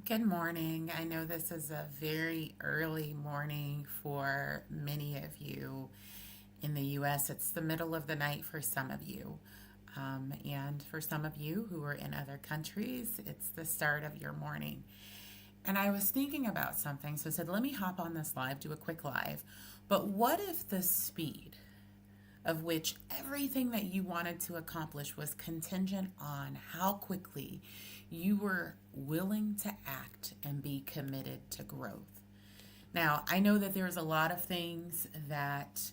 Good morning. I know this is a very early morning for many of you in the US. It's the middle of the night for some of you. And for some of you who are in other countries, it's the start of your morning. And I was thinking about something, so I said, let me hop on this live, do a quick live. But what if the speed of which everything that you wanted to accomplish was contingent on how quickly you were willing to act and be committed to growth? Now, I know that there's a lot of things that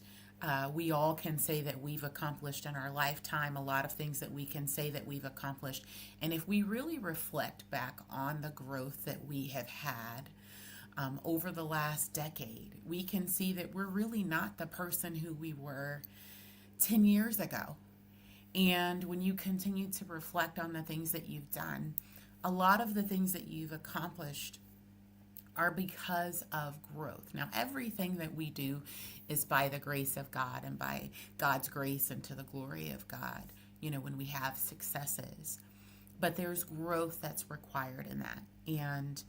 we all can say that we've accomplished in our lifetime, a lot of things that we can say that we've accomplished. And if we really reflect back on the growth that we have had over the last decade, we can see that we're really not the person who we were 10 years ago. And when you continue to reflect on the things that you've done, a lot of the things that you've accomplished are because of growth. Now, everything that we do is by the grace of God and by God's grace and to the glory of God, when we have successes. But there's growth that's required in that. And,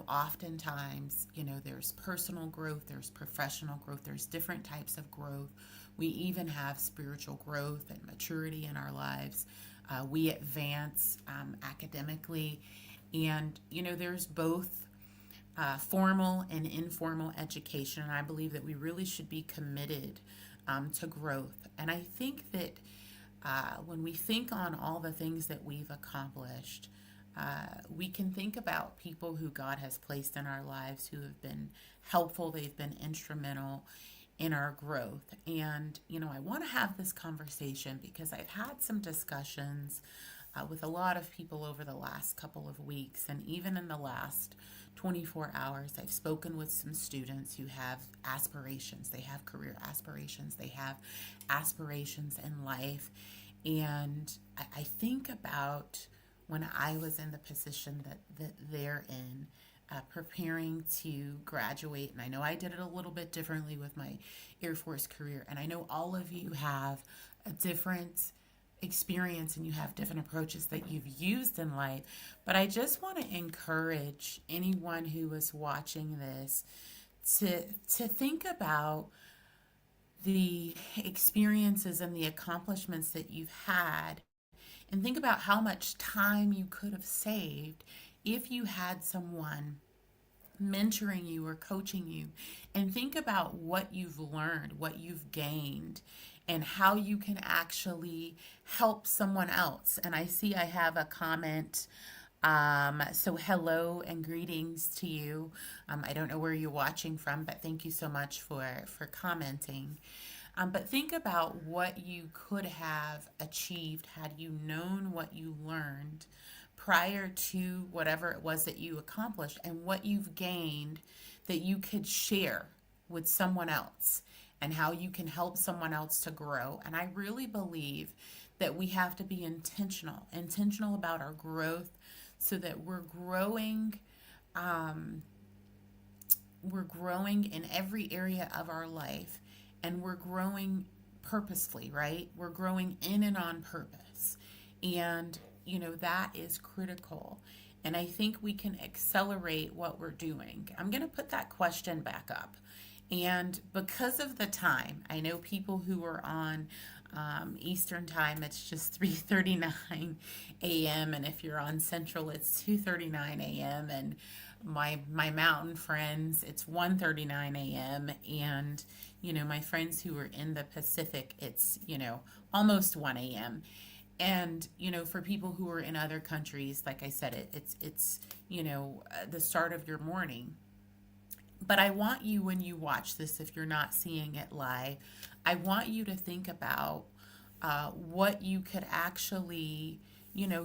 oftentimes, there's personal growth, there's professional growth, there's different types of growth. We even have spiritual growth and maturity in our lives. We advance academically. And, there's both formal and informal education. And I believe that we really should be committed to growth. And I think that when we think on all the things that we've accomplished, we can think about people who God has placed in our lives who have been helpful, they've been instrumental in our growth. And, I want to have this conversation because I've had some discussions with a lot of people over the last couple of weeks, and even in the last 24 hours, I've spoken with some students who have aspirations. They have career aspirations, they have aspirations in life. And I think about when I was in the position that they're in, preparing to graduate. And I know I did it a little bit differently with my Air Force career. And I know all of you have a different experience and you have different approaches that you've used in life. But I just want to encourage anyone who is watching this to think about the experiences and the accomplishments that you've had, and think about how much time you could have saved if you had someone mentoring you or coaching you. And think about what you've learned, what you've gained, and how you can actually help someone else. And I see I have a comment. So hello and greetings to you. I don't know where you're watching from, but thank you so much for commenting. But think about what you could have achieved had you known what you learned prior to whatever it was that you accomplished, and what you've gained that you could share with someone else, and how you can help someone else to grow. And I really believe that we have to be intentional about our growth, so that we're growing in every area of our life, and we're growing purposefully, right? We're growing in and on purpose. And, that is critical. And I think we can accelerate what we're doing. I'm going to put that question back up. And because of the time, I know people who are on Eastern time, it's just 3:39 a.m. And if you're on Central, it's 2:39 a.m. And my mountain friends, it's 1:39 a.m. And, my friends who are in the Pacific, it's, almost 1 a.m. And, for people who are in other countries, like I said, it's the start of your morning. But I want you, when you watch this, if you're not seeing it live, I want you to think about what you could actually,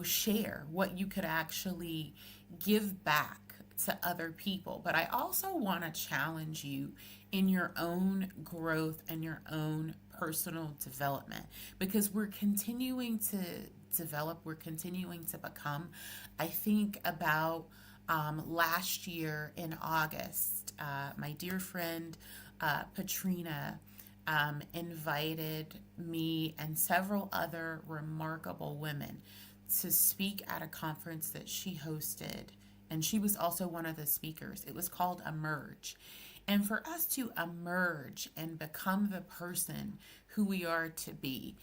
share, what you could actually give back to other people. But I also want to challenge you in your own growth and your own personal development, because we're continuing to develop, we're continuing to become. I think about last year in August, my dear friend Patrina invited me and several other remarkable women to speak at a conference that she hosted and she was also one of the speakers. It was called Emerge. And for us to emerge and become the person who we are to be,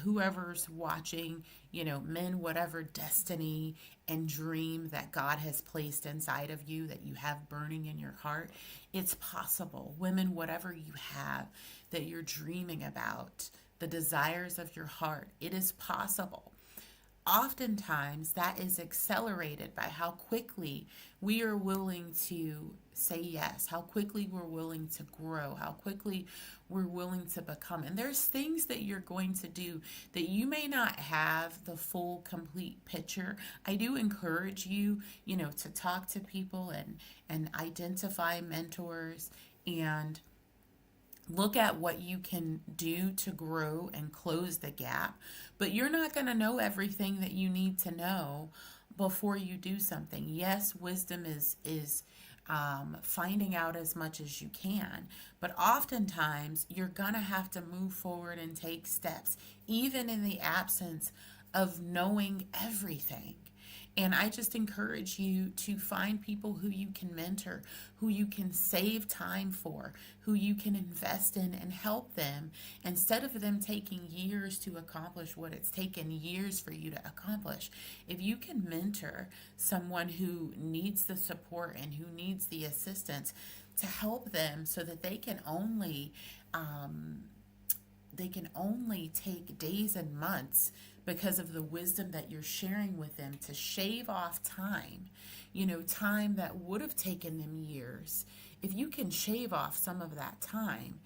whoever's watching, men, whatever destiny and dream that God has placed inside of you, that you have burning in your heart, it's possible. Women, whatever you have that you're dreaming about, the desires of your heart, it is possible. Oftentimes that is accelerated by how quickly we are willing to say yes, how quickly we're willing to grow, how quickly we're willing to become. And there's things that you're going to do that you may not have the full complete picture. I do encourage you, to talk to people and identify mentors and look at what you can do to grow and close the gap, but you're not going to know everything that you need to know before you do something. Yes, wisdom is finding out as much as you can, but oftentimes you're going to have to move forward and take steps, even in the absence of knowing everything. And I just encourage you to find people who you can mentor, who you can save time for, who you can invest in and help them instead of them taking years to accomplish what it's taken years for you to accomplish. If you can mentor someone who needs the support and who needs the assistance to help them so that they can only take days and months because of the wisdom that you're sharing with them to shave off time, time that would have taken them years. If you can shave off some of that time,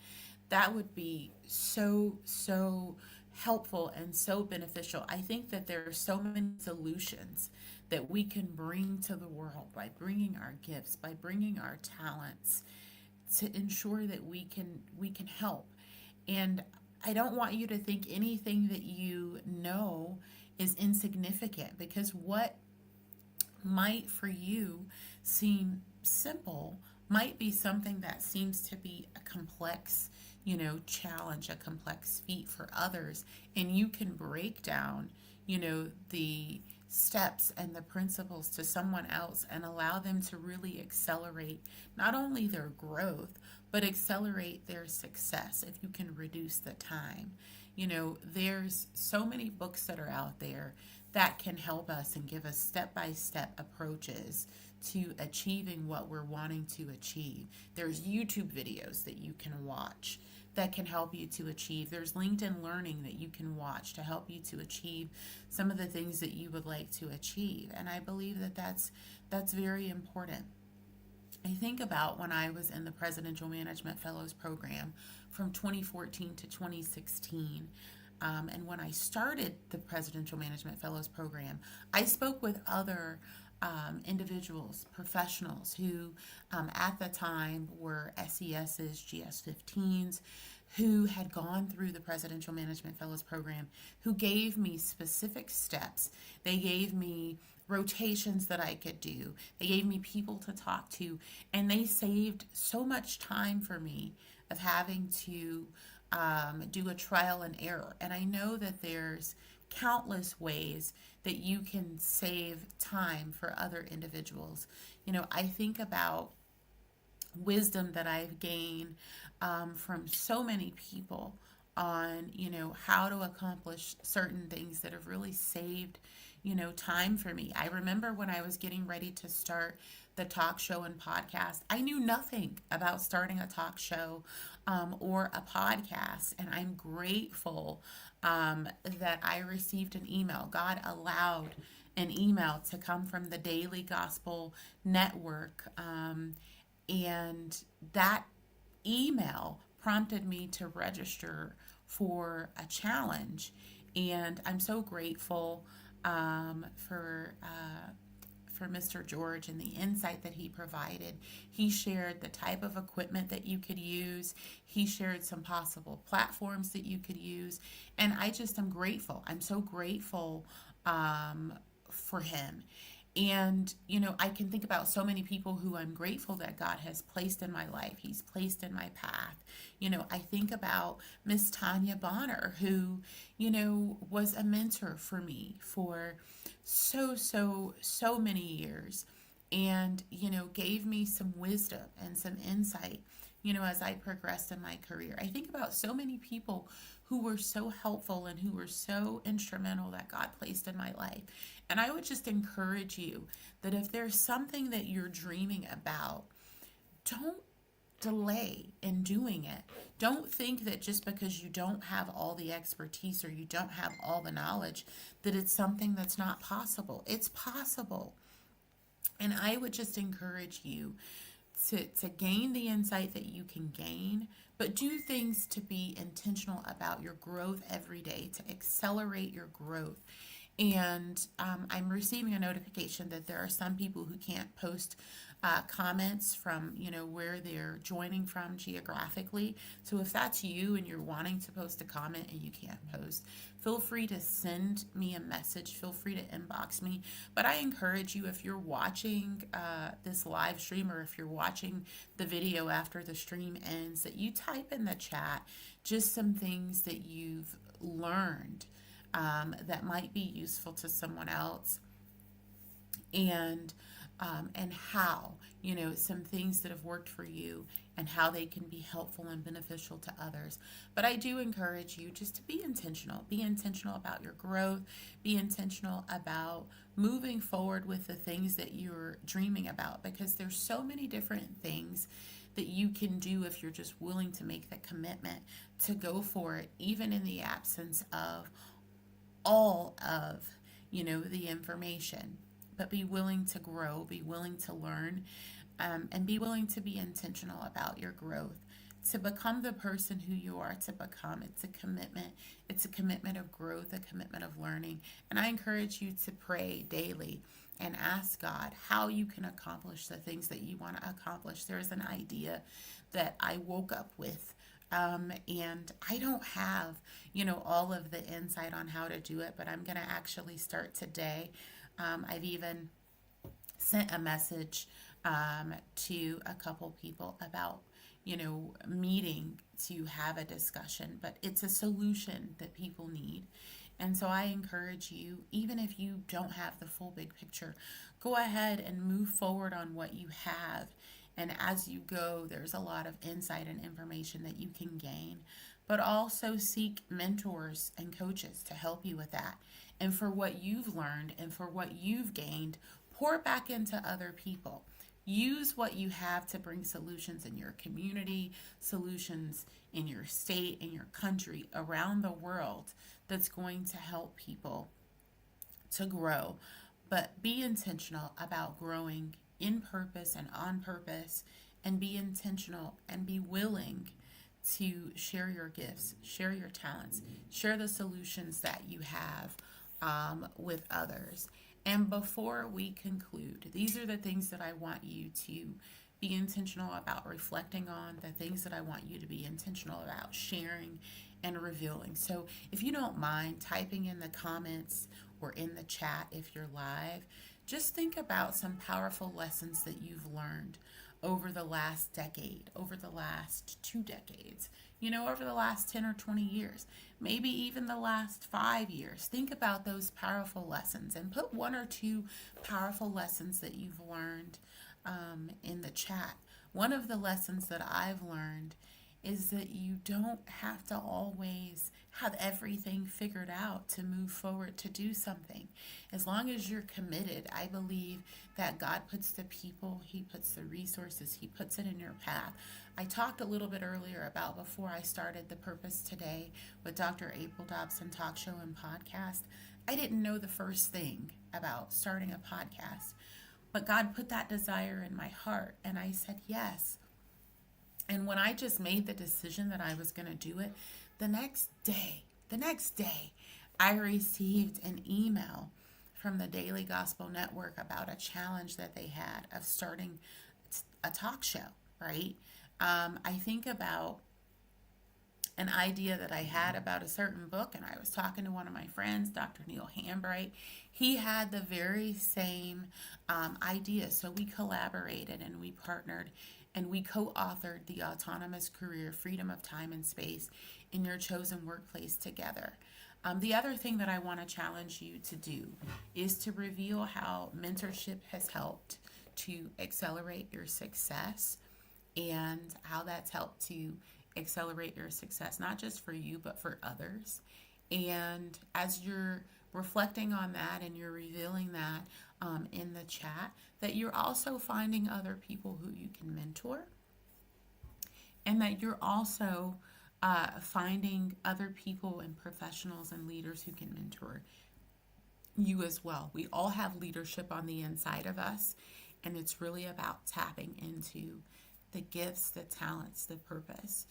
that would be so, so helpful and so beneficial. I think that there are so many solutions that we can bring to the world by bringing our gifts, by bringing our talents to ensure that we can help. And I don't want you to think anything that you know is insignificant, because what might for you seem simple might be something that seems to be a complex, challenge, a complex feat for others. And you can break down, the steps and the principles to someone else and allow them to really accelerate not only their growth, but accelerate their success if you can reduce the time. There's so many books that are out there that can help us and give us step-by-step approaches to achieving what we're wanting to achieve. There's YouTube videos that you can watch that can help you to achieve. There's LinkedIn Learning that you can watch to help you to achieve some of the things that you would like to achieve. And I believe that that's very important. I think about when I was in the Presidential Management Fellows Program from 2014 to 2016. And when I started the Presidential Management Fellows Program, I spoke with other individuals, professionals who at the time were SESs, GS15s, who had gone through the Presidential Management Fellows Program, who gave me specific steps. They gave me rotations that I could do. They gave me people to talk to, and they saved so much time for me of having to do a trial and error. And I know that there's countless ways that you can save time for other individuals. I think about wisdom that I've gained from so many people on, how to accomplish certain things that have really saved, time for me. I remember when I was getting ready to start the talk show and podcast, I knew nothing about starting a talk show or a podcast. And I'm grateful that I received an email. God allowed an email to come from the Daily Gospel Network. And that email prompted me to register for a challenge. And I'm so grateful for Mr. George and the insight that he provided. He shared the type of equipment that you could use. He shared some possible platforms that you could use. And I just am grateful. I'm so grateful for him. And, I can think about so many people who I'm grateful that God has placed in my life. He's placed in my path. I think about Miss Tanya Bonner, who, was a mentor for me for so many years. and, gave me some wisdom and some insight, as I progressed in my career. I think about so many people who were so helpful and who were so instrumental that God placed in my life. And I would just encourage you that if there's something that you're dreaming about, don't delay in doing it. Don't think that just because you don't have all the expertise or you don't have all the knowledge that it's something that's not possible. It's possible. And I would just encourage you to gain the insight that you can gain, but do things to be intentional about your growth every day, to accelerate your growth. And I'm receiving a notification that there are some people who can't post comments from where they're joining from geographically. So if that's you and you're wanting to post a comment and you can't post, feel free to send me a message. Feel free to inbox me. But I encourage you, if you're watching this live stream or if you're watching the video after the stream ends, that you type in the chat just some things that you've learned that might be useful to someone else, and how, some things that have worked for you and how they can be helpful and beneficial to others. But I do encourage you just to be intentional. Be intentional about your growth. Be intentional about moving forward with the things that you're dreaming about, because there's so many different things that you can do if you're just willing to make the commitment to go for it, even in the absence of all of the information. But be willing to grow, be willing to learn, and be willing to be intentional about your growth, to become the person who you are to become. It's a commitment. It's a commitment of growth, a commitment of learning. And I encourage you to pray daily and ask God how you can accomplish the things that you want to accomplish. There's an idea that I woke up with, and I don't have, all of the insight on how to do it, but I'm going to actually start today. I've even sent a message to a couple people about, meeting to have a discussion, but it's a solution that people need. And so I encourage you, even if you don't have the full big picture, go ahead and move forward on what you have. And as you go, there's a lot of insight and information that you can gain, but also seek mentors and coaches to help you with that. And for what you've learned and for what you've gained, pour back into other people. Use what you have to bring solutions in your community, solutions in your state, in your country, around the world, that's going to help people to grow. But be intentional about growing in purpose and on purpose, and be intentional and be willing to share your gifts, share your talents, share the solutions that you have with others. And before we conclude, these are the things that I want you to be intentional about reflecting on, the things that I want you to be intentional about sharing and revealing. So if you don't mind typing in the comments or in the chat if you're live, just think about some powerful lessons that you've learned over the last decade, over the last 2 decades, over the last 10 or 20 years, maybe even the last 5 years. Think about those powerful lessons and put 1 or 2 powerful lessons that you've learned in the chat. One of the lessons that I've learned is that you don't have to always have everything figured out to move forward to do something. As long as you're committed, I believe that God puts the people, He puts the resources, He puts it in your path. I talked a little bit earlier about, before I started The Purpose Today with Dr. April Dobson talk show and podcast, I didn't know the first thing about starting a podcast. But God put that desire in my heart, and I said yes. And when I just made the decision that I was going to do it, the next day, I received an email from the Daily Gospel Network about a challenge that they had of starting a talk show, right? I think about an idea that I had about a certain book, and I was talking to one of my friends, Dr. Neil Hambright. He had the very same idea, so we collaborated and we partnered and we co-authored The Autonomous Career, Freedom of Time and Space in Your Chosen Workplace together. The other thing that I want to challenge you to do is to reveal how mentorship has helped helped to accelerate your success and how that's helped to accelerate your success, not just for you, but for others. And as you're reflecting on that and you're revealing that in the chat, that you're also finding other people who you can mentor, and that you're also finding other people and professionals and leaders who can mentor you as well. We all have leadership on the inside of us, and it's really about tapping into the gifts, the talents, the purpose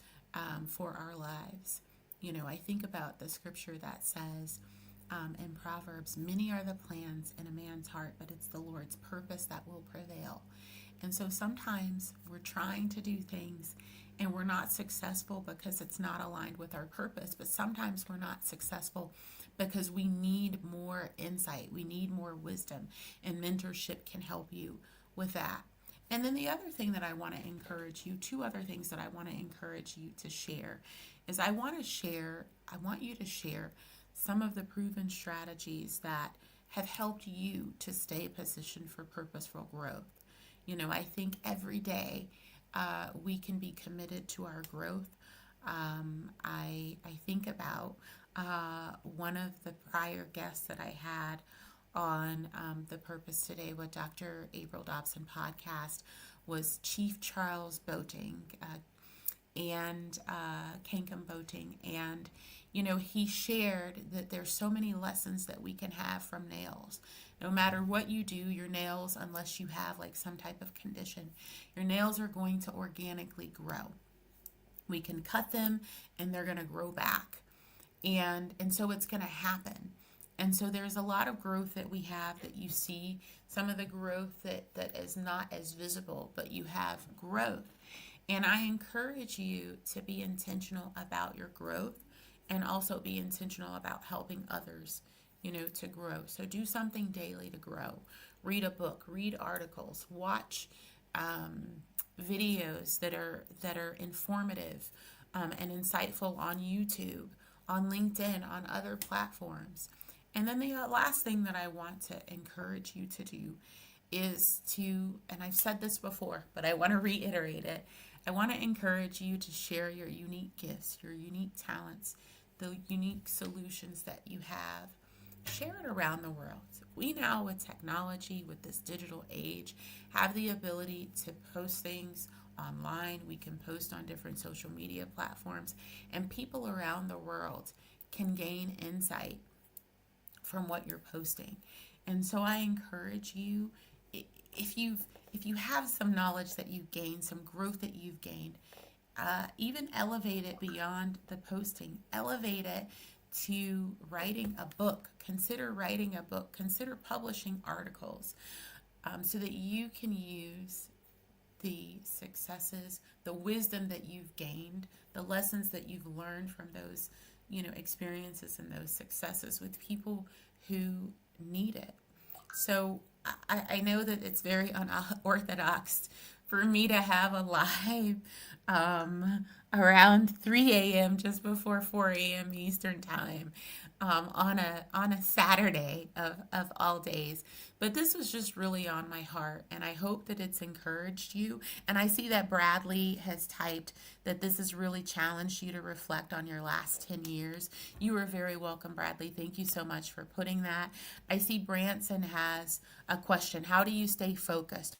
for our lives. You know, I think about the scripture that says in Proverbs, many are the plans in a man's heart, but it's the Lord's purpose that will prevail. And so sometimes we're trying to do things and we're not successful because it's not aligned with our purpose. But sometimes we're not successful because we need more insight. We need more wisdom. And mentorship can help you with that. And then the other thing that I want to encourage you, two other things that I want to encourage you to share is I want you to share some of the proven strategies that have helped you to stay positioned for purposeful growth. You know, I think every day we can be committed to our growth. I think about one of the prior guests that I had on The Purpose Today with Dr. April Dobson podcast was Chief Charles Boating and Kankum Boating. And, you know, he shared that there's so many lessons that we can have from nails. No matter what you do, your nails, unless you have like some type of condition, your nails are going to organically grow. We can cut them and they're going to grow back. And so it's going to happen. And so there's a lot of growth that we have that you see, some of the growth that is not as visible, but you have growth. And I encourage you to be intentional about your growth and also be intentional about helping others, you know, to grow. So do something daily to grow. Read a book, read articles, watch videos that are informative and insightful on YouTube, on LinkedIn, on other platforms. And then the last thing that I want to encourage you to do is to, and I've said this before, but I want to reiterate it. I want to encourage you to share your unique gifts, your unique talents, the unique solutions that you have. Share it around the world. We now, with technology, with this digital age, have the ability to post things online. We can post on different social media platforms, and people around the world can gain insight from what you're posting. And so I encourage you, if you have some knowledge that you've gained, some growth that you've gained, even elevate it beyond the posting. Elevate it to writing a book. Consider writing a book. Consider publishing articles so that you can use the successes, the wisdom that you've gained, the lessons that you've learned from those, you know, experiences and those successes with people who need it. So I know that it's very unorthodox for me to have a live around 3 a.m. just before 4 a.m. Eastern time on a Saturday of all days. But this was just really on my heart, and I hope that it's encouraged you. And I see that Bradley has typed that this has really challenged you to reflect on your last 10 years. You are very welcome, Bradley. Thank you so much for putting that. I see Branson has a question. How do you stay focused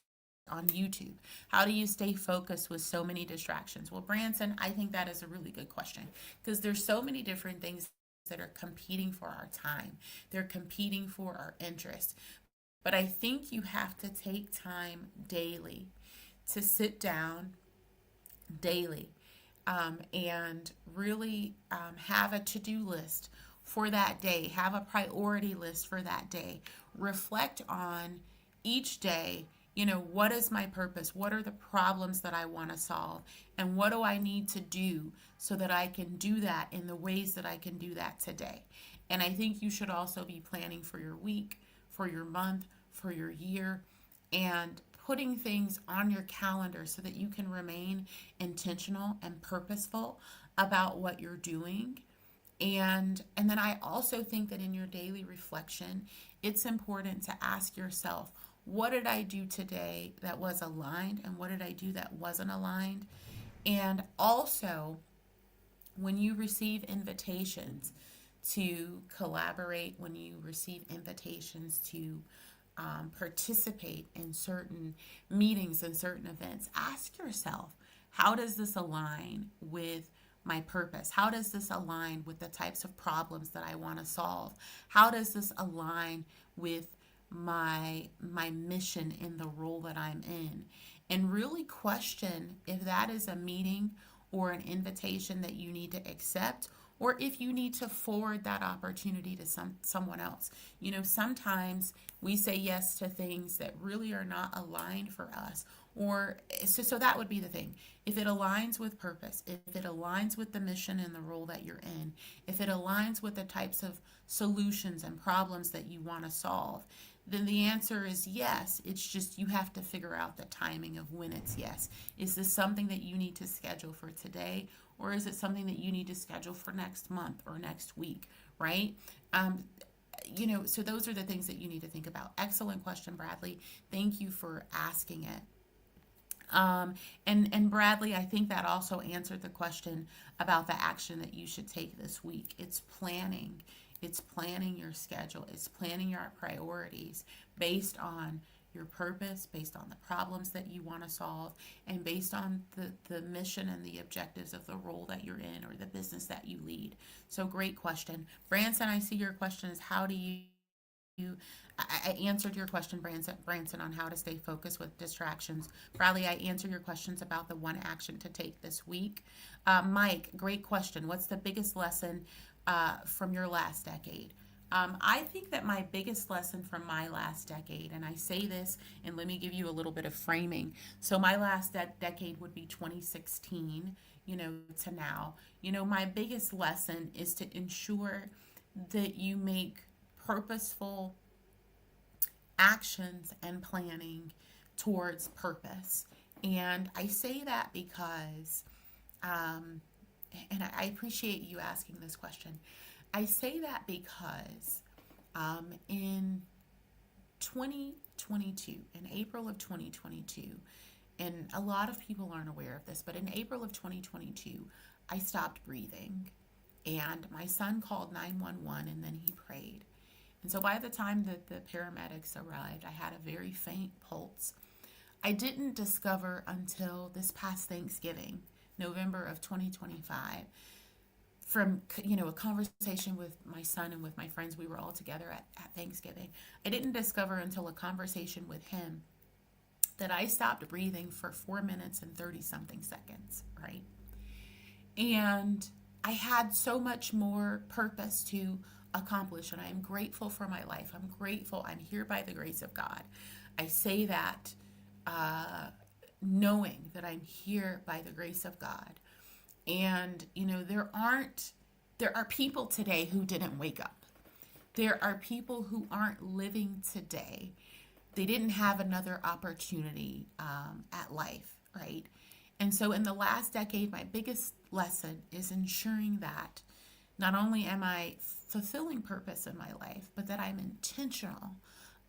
on YouTube? How do you stay focused with so many distractions? Well, Branson, I think that is a really good question because there's so many different things that are competing for our time. They're competing for our interest. But I think you have to take time daily to sit down daily and really have a to-do list for that day. Have a priority list for that day. Reflect on each day. You know, what is my purpose? What are the problems that I want to solve? And what do I need to do so that I can do that in the ways that I can do that today? And I think you should also be planning for your week, for your month, for your year, and putting things on your calendar so that you can remain intentional and purposeful about what you're doing. And then I also think that in your daily reflection, it's important to ask yourself, what did I do today that was aligned and what did I do that wasn't aligned? And also, when you receive invitations to collaborate, when you receive invitations to participate in certain meetings and certain events, ask yourself, how does this align with my purpose? How does this align with the types of problems that I want to solve? How does this align with my mission in the role that I'm in? And really question if that is a meeting or an invitation that you need to accept, or if you need to forward that opportunity to someone else. You know, sometimes we say yes to things that really are not aligned for us. Or so that would be the thing. If it aligns with purpose, if it aligns with the mission and the role that you're in, if it aligns with the types of solutions and problems that you want to solve, then the answer is yes. It's just you have to figure out the timing of when it's yes. Is this something that you need to schedule for today, or is it something that you need to schedule for next month or next week, right? So those are the things that you need to think about. Excellent question, Bradley. Thank you for asking it. And Bradley, I think that also answered the question about the action that you should take this week. It's planning. It's planning your schedule. It's planning your priorities based on your purpose, based on the problems that you want to solve, and based on the mission and the objectives of the role that you're in or the business that you lead. So great question. Branson, I see your question is how do you I answered your question, Branson, on how to stay focused with distractions. Bradley, I answered your questions about the one action to take this week. Mike, great question. What's the biggest lesson from your last decade? I think that my biggest lesson from my last decade, and I say this, and let me give you a little bit of framing. So my last decade would be 2016, to now. My biggest lesson is to ensure that you make purposeful actions and planning towards purpose. And I say that because, and I appreciate you asking this question. I say that because in 2022, in April of 2022, and a lot of people aren't aware of this, but in April of 2022, I stopped breathing. And my son called 911 and then he prayed. And so by the time that the paramedics arrived, I had a very faint pulse. I didn't discover until this past Thanksgiving, November of 2025, from a conversation with my son and with my friends. We were all together at Thanksgiving. I didn't discover until a conversation with him that I stopped breathing for 4 minutes and 30 something seconds, right? And I had so much more purpose to accomplish, and I am grateful for my life. I'm grateful. I'm here by the grace of God. I say that knowing that I'm here by the grace of God. And, there are people today who didn't wake up. There are people who aren't living today. They didn't have another opportunity at life, right? And so in the last decade, my biggest lesson is ensuring that not only am I fulfilling purpose in my life, but that I'm intentional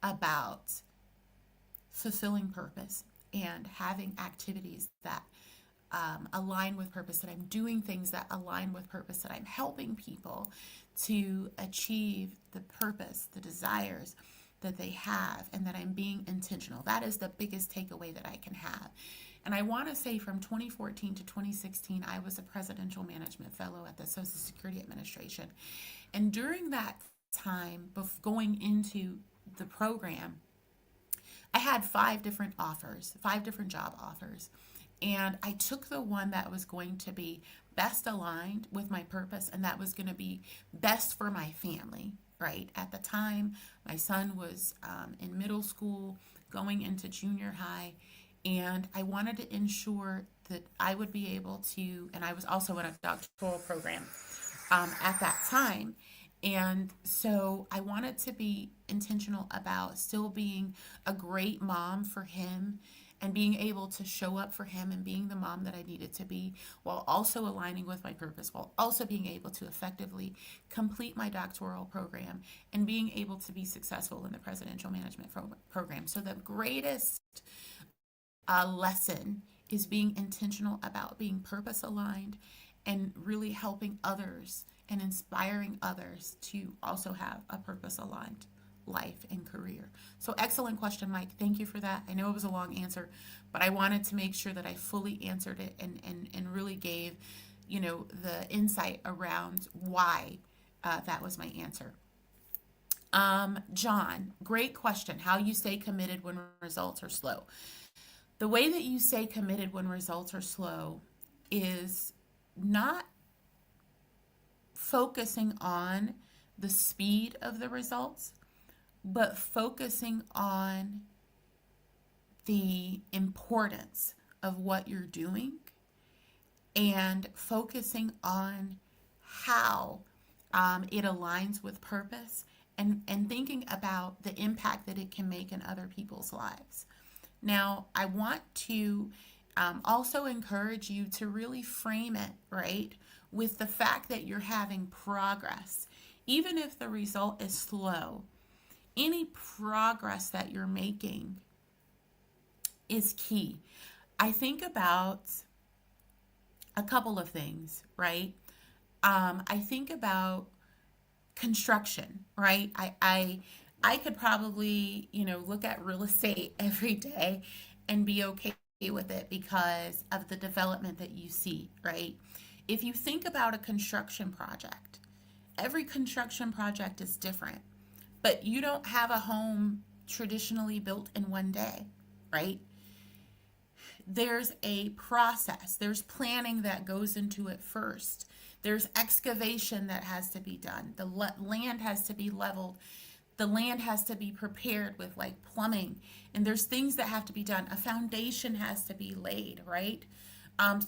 about fulfilling purpose and having activities that align with purpose, that I'm doing things that align with purpose, that I'm helping people to achieve the purpose, the desires that they have, and that I'm being intentional. That is the biggest takeaway that I can have. And I want to say from 2014 to 2016, I was a Presidential Management Fellow at the Social Security Administration. And during that time, going into the program, I had 5 different offers, 5 different job offers. And I took the one that was going to be best aligned with my purpose, and that was going to be best for my family, right? At the time, my son was in middle school, going into junior high, and I wanted to ensure that I would be able to, and I was also in a doctoral program at that time. And so I wanted to be intentional about still being a great mom for him and being able to show up for him and being the mom that I needed to be, while also aligning with my purpose, while also being able to effectively complete my doctoral program and being able to be successful in the presidential management program. So the greatest lesson is being intentional about being purpose aligned and really helping others and inspiring others to also have a purpose aligned life and career. So excellent question, Mike. Thank you for that. I know it was a long answer, but I wanted to make sure that I fully answered it and really gave, the insight around why that was my answer. John, great question. How you stay committed when results are slow. The way that you stay committed when results are slow is not focusing on the speed of the results, but focusing on the importance of what you're doing and focusing on how it aligns with purpose and thinking about the impact that it can make in other people's lives. Now, I want to also encourage you to really frame it, right, with the fact that you're having progress. Even if the result is slow, any progress that you're making is key. I think about a couple of things, right? I think about construction, right? I could probably, look at real estate every day and be okay with it because of the development that you see, right? If you think about a construction project, every construction project is different, but you don't have a home traditionally built in one day, right? There's a process, there's planning that goes into it first. There's excavation that has to be done. The land has to be leveled. The land has to be prepared with like plumbing, and there's things that have to be done. A foundation has to be laid, right?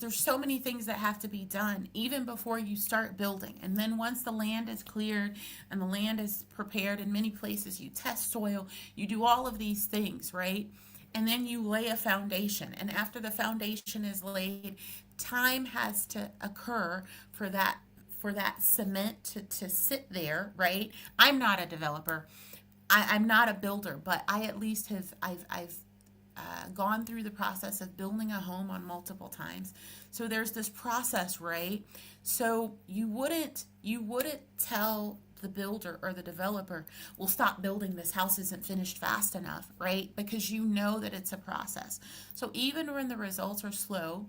There's so many things that have to be done even before you start building. And then once the land is cleared and the land is prepared, in many places you test soil, you do all of these things, right? And then you lay a foundation. And after the foundation is laid, time has to occur for that cement to sit there, right? I'm not a developer. I'm not a builder, but I at least I've gone through the process of building a home on multiple times. So there's this process, right? So you wouldn't tell the builder or the developer, well, stop building, this house isn't finished fast enough, right? Because you know that it's a process. So even when the results are slow,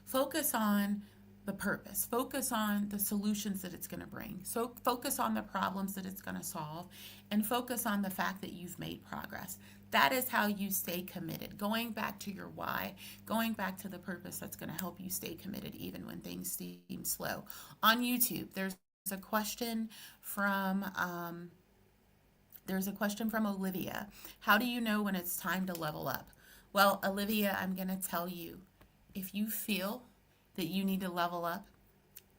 focus on the purpose, focus on the solutions that it's going to bring. So focus on the problems that it's going to solve, and focus on the fact that you've made progress. That is how you stay committed. Going back to your why, going back to the purpose that's going to help you stay committed even when things seem slow. On YouTube, there's a question from Olivia. How do you know when it's time to level up? Well, Olivia, I'm going to tell you, if you feel that you need to level up,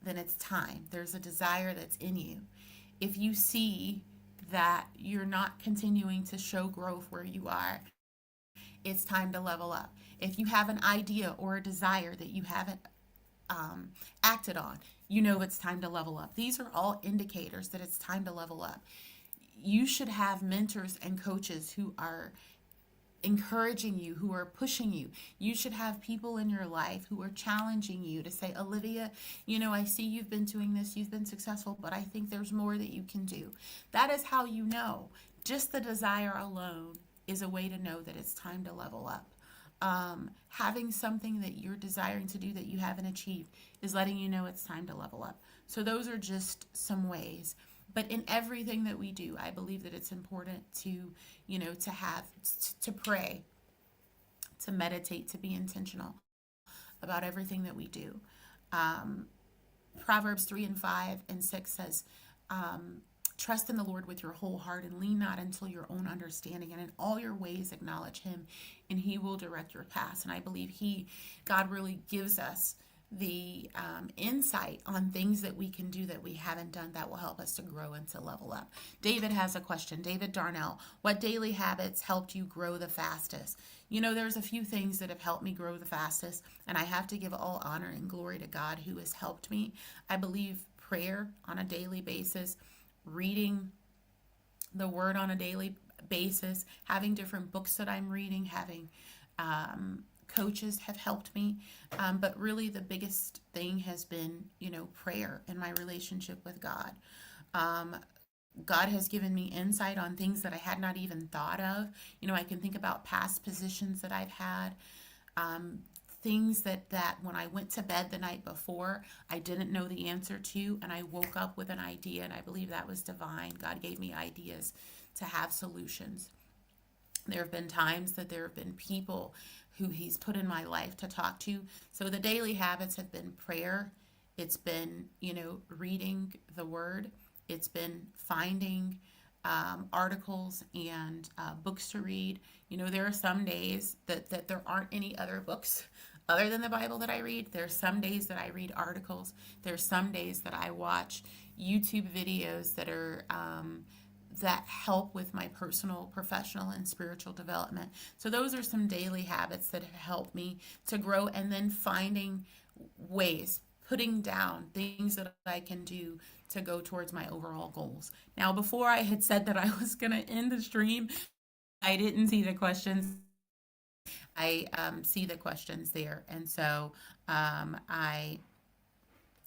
then it's time. There's a desire that's in you. If you see that you're not continuing to show growth where you are, it's time to level up. If you have an idea or a desire that you haven't acted on, you know it's time to level up. These are all indicators that it's time to level up. You should have mentors and coaches who are encouraging you, who are pushing you. You should have people in your life who are challenging you to say, Olivia, I see you've been doing this, you've been successful, but I think there's more that you can do. That is how you know. Just the desire alone is a way to know that it's time to level up. Having something that you're desiring to do that you haven't achieved is letting you know it's time to level up. So those are just some ways. But in everything that we do, I believe that it's important to, to pray, to meditate, to be intentional about everything that we do. Proverbs 3:5-6 says, trust in the Lord with your whole heart and lean not until your own understanding, and in all your ways acknowledge him, and he will direct your paths. And I believe God really gives us the insight on things that we can do that we haven't done that will help us to grow and to level up. David has a question. David Darnell, what daily habits helped you grow the fastest? You know, there's a few things that have helped me grow the fastest, and I have to give all honor and glory to God who has helped me. I believe prayer on a daily basis, reading the word on a daily basis, having different books that I'm reading, having coaches have helped me. But really, the biggest thing has been, prayer and my relationship with God. Um, God has given me insight on things that I had not even thought of. I can think about past positions that I've had, um, things that when I went to bed the night before, I didn't know the answer to, and I woke up with an idea, and I believe that was divine. God gave me ideas to have solutions. There have been times that there have been people who He's put in my life to talk to. So the daily habits have been prayer, it's been, reading the Word, it's been finding articles and books to read. There are some days that there aren't any other books other than the Bible that I read. There's some days that I read articles. There's some days that I watch YouTube videos that help with my personal, professional, and spiritual development. So those are some daily habits that have helped me to grow, and then finding ways, putting down things that I can do to go towards my overall goals. Now, before I had said that I was going to end the stream, I didn't see the questions. I see the questions there. And so I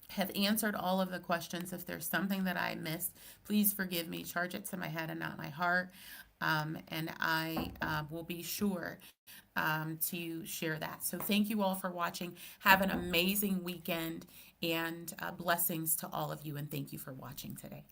have answered all of the questions. If there's something that I missed, please forgive me. Charge it to my head and not my heart. And I will be sure to share that. So thank you all for watching. Have an amazing weekend, and blessings to all of you. And thank you for watching today.